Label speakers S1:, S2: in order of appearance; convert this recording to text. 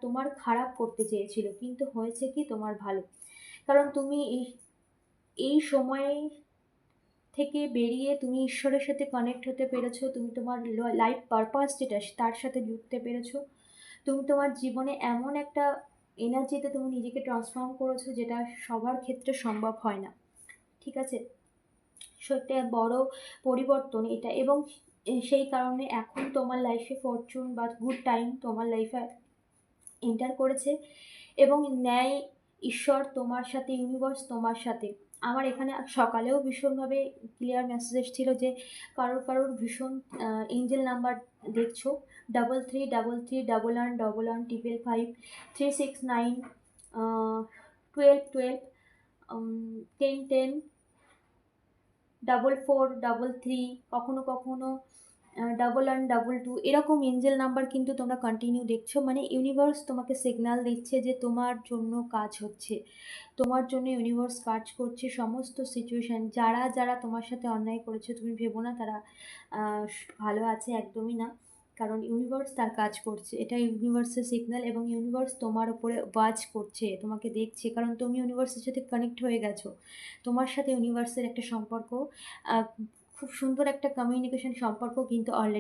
S1: তোমার খারাপ করতে চেয়েছিল, কিন্তু হয়েছে কি তোমার ভালো। কারণ তুমি এই এই সময়ে থেকে বেরিয়ে তুমি ঈশ্বরের সাথে কানেক্ট হতে পেরেছো, তুমি তোমার লাইফ পারপাস যেটা তার সাথে জুড়তে পেরেছো। তুমি তোমার জীবনে এমন একটা এনার্জিতে তুমি নিজেকে ট্রান্সফর্ম করেছো যেটা সবার ক্ষেত্রে সম্ভব হয় না। ঠিক আছে, সো একটা বড় পরিবর্তন এটা। এবং সেই কারণে এখন তোমার লাইফে ফরচুন বা গুড টাইম তোমার লাইফে এন্টার করেছে। এবং ন্যায়, ঈশ্বর তোমার সাথে, ইউনিভার্স তোমার সাথে। আমার এখানে সকালেও ভীষণভাবে ক্লিয়ার মেসেজ এসেছিল যে কারোর কারোর ভীষণ এঞ্জেল নাম্বার দেখছো, 33331111 369 1212 1010 4433, কখনো কখনো 1122, এরকম এঞ্জেল নাম্বার কিন্তু তোমরা কন্টিনিউ দেখছো। মানে ইউনিভার্স তোমাকে সিগন্যাল দিচ্ছে যে তোমার জন্য কাজ হচ্ছে, তোমার জন্য ইউনিভার্স কাজ করছে। সমস্ত সিচুয়েশান, যারা যারা তোমার সাথে অন্যায় করেছে তুমি ভেবো না তারা ভালো আছে, একদমই না। কারণ ইউনিভার্স তার কাজ করছে, এটা ইউনিভার্সের সিগন্যাল। এবং ইউনিভার্স তোমার উপরে ওয়াচ করছে, তোমাকে দেখছে, কারণ তুমি ইউনিভার্সের সাথে কানেক্ট হয়ে গেছো। তোমার সাথে ইউনিভার্সের একটা সম্পর্ক, খুব সুন্দর একটা কমিউনিকেশন সম্পর্ক কিন্তু অলরেডি